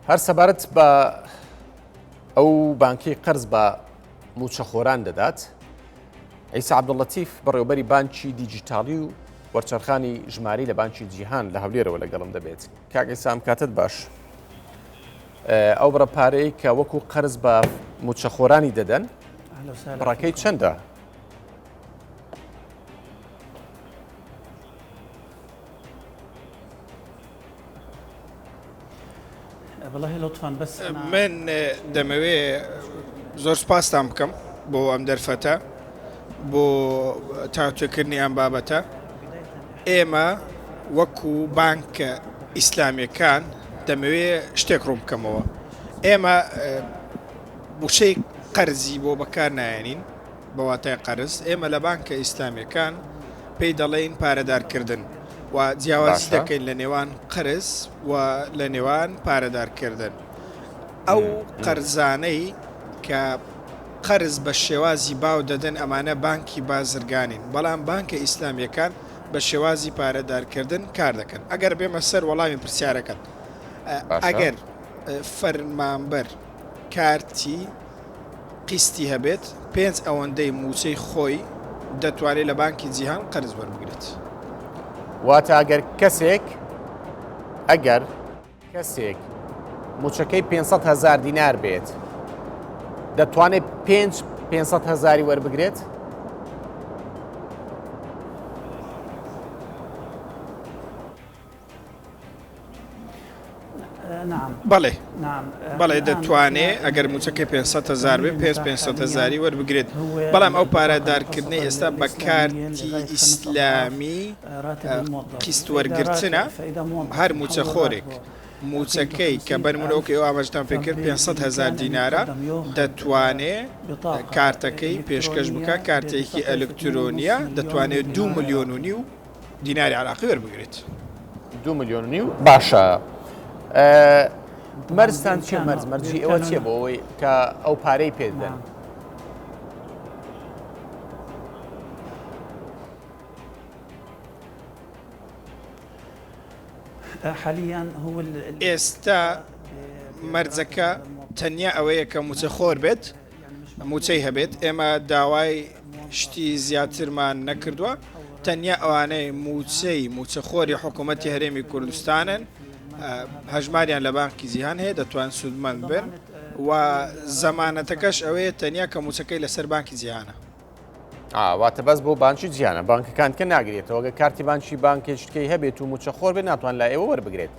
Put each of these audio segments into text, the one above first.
هەر سەبارەت بە ئەو بانکی قەرز بە موچەخۆران دەدات. عیسا عەبدوڵلەتیف بەڕێوەبەری بانکی دیجیتاڵی و وەرچەرخانی ژماری لە بانکی جیهان لە هەولێرەوە لەگەڵم دەبێت. کاک عیسا ئەم کاتت باش. ئەو بڕەپارەی کە وەکو قەرز بە موچەخۆرانی دەدەن بڕەکەی چەندە؟ من دەمەوێ زۆر سپاسان بکەم بۆ ئەم دەرفەتە بۆ تاوتوێکردنی ئەم بابەتە. ئێمە وەکو بانکە ئیسلامیەکان دەمەوێ شتێک ڕوون بکەمەوە. ئێمە وشەی قەرزی بۆ بەکار نایەنین بە واتای قەرز. ئێمە لە بانکە ئیسلامیەکان پێی دەڵێن پارەدارکردن و جیاوازی دەکەین لە نێوان قەرز و لە نێوان پارەدارکردن. ئەو قەرزانەی کە قەرز بە شێوازی باو دەدەن ئەمانە بانکی بازرگانین، بەڵام بانکە ئیسلامیەکان بە شێوازی پارەدارکردن کار دەکەن. ئەگەر بێمە سەر وەڵامی پرسیارەکەت، ئەگەر فەرمانبەر کارتی قیستی هەبێت 5 ئەوەندەی موچەی خۆی دەتوانێت لە بانکی جیهان قەرز وەربگرێت. واتە ئەگەر کەسێک موچەکەی 500,000 دینار بێت دەتوانێت 500,000 وەربگرێت؟ بەڵێ دەتوانێت ئەگەر موچەکەی 500,000 بێت 500,000 وەربگرێت. بەڵام ئەو پارەدارکردنەی ئێستا بە کارتی ئیسلامی قیست وەرگرتنە هەر موچەخۆرێک موچەکەی کە بەرمونەوەکە ئێوە ئاماژتان پێکرد 500,000 دینارە دەتوانێت کارتەکەی پێشکەش بکە، کارتێکی ئەلکترۆنیە دەتوانێت 2.5 ملیۆن دیناری عراقی وەربگرێت. 2.5 ملیۆن باشە. مەرزتان چیە؟ مەرجی ئەوە چیە بۆ ئەوەی کە ئەو پارەی پێدەن؟ ئێستا مەرجەکە تەنیا ئەوەیە کە موچەخۆر بێت، موچەی هەبێت. ئێمە داوای شتی زیاترمان نەکردووە، تەنیا ئەوانەی موچەخۆری حکوومەتی هەرێمی کوردستانن هەژماریان لە بانکی جیهان هەیە دەتوان سودمەند بن و زەمانەتەکەش ئەوەیە تەنیا کە موچەکەی لەسەر بانکی جیهانە. واتە بەس بۆ بانکی جیهانە، بانکەکان کە ناگرێتەوە. ئەگە کارتی بانکی بانکێشتکەی هەبێت و موچەخۆر بێت ناتوان لای ئێوە وەربگرێت.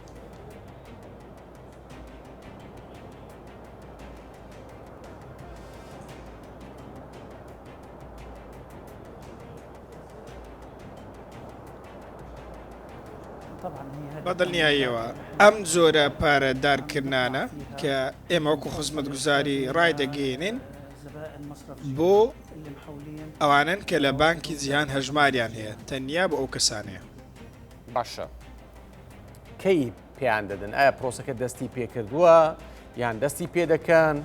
بەدڵنیاییەوە ئەم جۆرە پارەدارکردانە کە ئێمە وەکو خزمەتگوزاری ڕایدەگەێنین بۆ ئەوانن کە لە بانکی جیهان هەژماریان هەیە، تەنیا بۆ ئەو کەسانەیە. باشە، کەی پێیان دەدەن؟ ئایا پرۆسەکە دەستی پێکردووە یان دەستی پێ دەکەن؟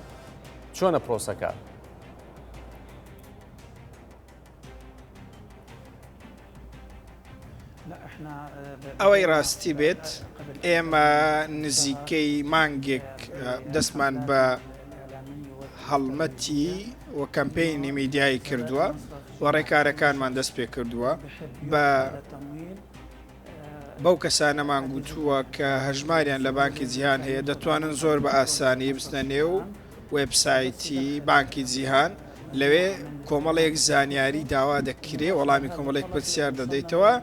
چۆنە پرۆسەکە؟ ئەوەی ڕاستی بێت ئێمە نزیکەی مانگێک دەستمان بە هەڵمەتی و کەمپینی میدیایی کردووە و ڕێکارەکانمان دەست پێ کردووە بەو کەسانەمان گوتووە کە هەژماریان لە بانکی جیهان هەیە دەتوانن زۆر بە ئاسانی بستنە نێو وێبسایتی بانکی جیهان. لەوێ کۆمەڵێک زانیاری داوا دەکرێ، وەڵامی کۆمەڵێک پرسیار دەدەیتەوە،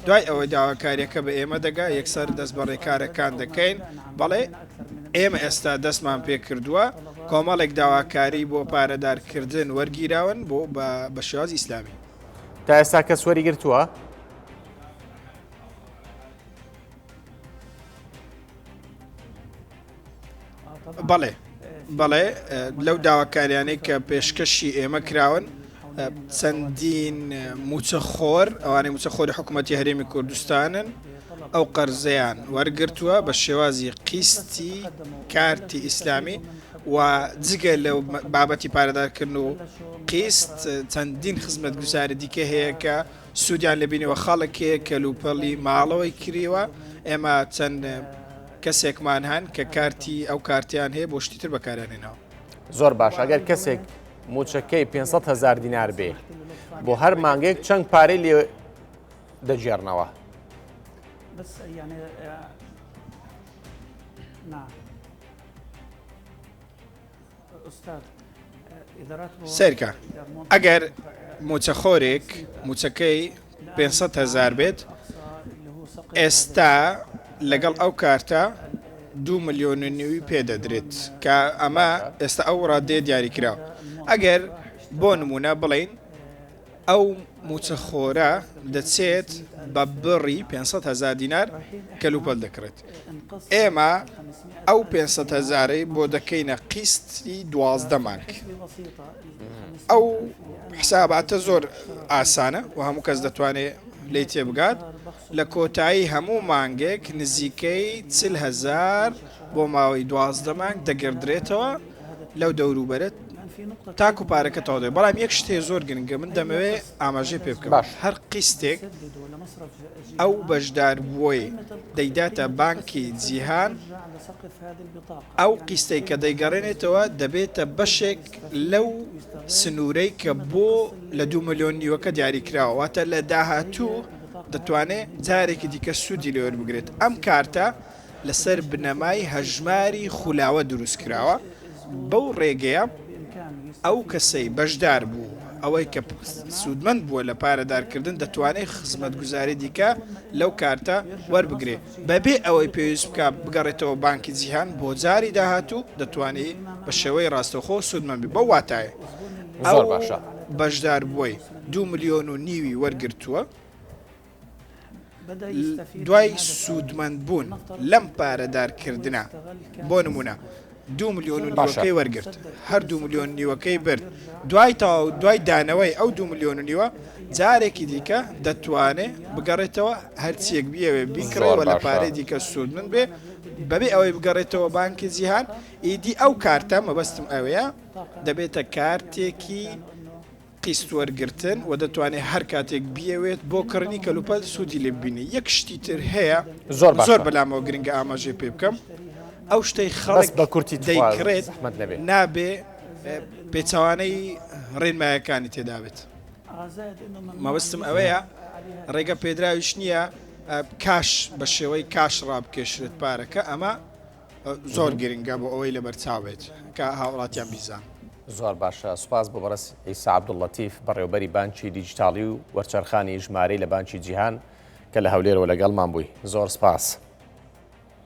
دوای ئەوەی داواکاریەکە بە ئێمە دەگا یەکسەر دەست بە ڕێکارەکان دەکەین. بەڵێ ئێمە ئێستا دەستمان پێ کردووە کۆمەڵێک داواکاری بۆ پارەدارکردن وەرگیراون بۆ بە شێوازی ئیسلامی. تا ئێستا کەس وەریگرتووە؟ بەڵێ لەو داواکاریانەی کە پێشکەشی ئێمە کراون چەندین موچەخۆر ئەوانەی موچەخۆری حکوومەتی هەرێمی کوردستانن ئەو قەرزەیان وەرگرتووە بە شێوازی قیستی کارتی ئیسلامی و جگە لەو بابەتی پارەدارکردن و قیست چەندین خزمەتگوزاری دیکە هەیە کە سوودیان لەبینەوە خەڵک هەیە کە لوپەڵی ماڵەوەی کریوە. ئێمە چەند کەسێکمان هەن کە کارتی ئەو کارتیان هەیە بۆ شتی تر بەکارێنێنەوە. زۆر باش ئەگەر کەسێک موچەکەی 500,000 دینار بێ بۆ هەر مانگێک چەند پارەی لێ دەجێڕنەوە؟ بس يعني نعم أستاذ إدارات سەرکە ئەگەر موچەخۆرێک موچەکەی 500,000 بێت ئێستا لەگەڵ ئەو کارتە 2 ملیۆن و نیوی پێدەدرێت کە ئەمە ئێستا ئەو ڕادێ دیاریکراوە. ئەگەر بۆ نمونە بڵین ئەو موچەخۆرە دەچێت بە بڕی 500,000 دینار کەلوپەل دەکرێت. ئێمە ئەو 500,000 بۆ دەکەینە قیستی 12 مانگ. ئەو حساباتە زۆر ئاسانە و هەموو کەس دەتوانێت لی تێبگات. لە کۆتایی هەموو مانگێک نزیکەی 40,000 بۆ ماوەی 12 مانگ دەگەردرێتەوە لەو دەوروبەرت تاکو پارەکە تەواو دێت. بەڵام یەک شتێ زۆر گرنگە من دەمەوێت ئاماژەی پێ بکەم. هەر قیستێک ئەو بەشدار بووی دەیداتە بانکی جیهان، ئەو قیستەی کە دەیگەڕێنێتەوە دەبێتە بەشێک لەو سنوورەی کە بۆ لە 2 ملیۆن نیوەکە دیاریکراوە، واتە لە داهاتوو دەتوانێت جارێکی دیکە سوودی لێوە بگرێت. ئەم کارتە لەسەر بنەمای هەژماری خولاوە دروست کراوە. بەو ڕێگەیە ئەو کەسەی بەشدار بوو ئەوەی کە سوودمەند بووە لە پارەدارکردن دەتوانێت خزمەتگوزاری دیکە لەو کارتە وەربگرێت بەبێ ئەوەی پێویست بکە بگەڕێتەوە بانکی جیهان بۆ جاری داهاتوو دەتوانێت بە شێوەی ڕاستەوخۆ سوودمەند بێت. بە واتایە زۆر باشە بەشدار بووی 2 ملیۆن و نیوی وەرگرتووە، دوای سوودمەند بوون لەم پارەدارکردنە بۆ نمونە 2 ملیۆن و نیوەکەی وەرگرت، هەر 2 ملیۆن نیوەکەی برد، دوای دانەوەی ئەو 2 ملیۆن و نیوە جارێکی دیکە دەتوانێت بگەڕێتەوە هەرچیەک بیەوێ بیکڕەوە لە پارەی دیکە سوودمەند بێ بەبێ ئەوەی بگەڕێتەوە بانکی جیهان. ئیدی ئەو کارتە مەبەستم ئەوەیە دەبێتە کارتێکی قیست وەرگرتن و دەتوانێت هەر کاتێک بیەوێت بۆ کڕنی کەلوپەل سوودی لێ ببینی. یەک شتی تر هەیە زۆر بەلامەوە گرنگە ئاماژەی پێ بکەم، ئەو شتەی خەڵک بە کورتی دەیکڕێت نابێ پێچەوانەی ڕێنمایەکانی تێدا بێت. مەبەستم ئەوەیە ڕێگە پێدراویش نییە کاش بە شێوەی کاش ڕابکێشرێت پارەکە، ئەمە زۆر گرنگە بۆ ئەوەی لە بەرچاو بێت کە هاوڵاتیان بیزان. زۆر باشە، سوپاس بۆ بەڕست ئیسا عەبدوڵڵەتیف بەڕێوەبەری بانکی دیجیتاڵی و وەرچەرخانی ژمارەی لە بانکی جیهان کە لە هەولێرەوە لەگەڵمان بووی. زۆر سپاس.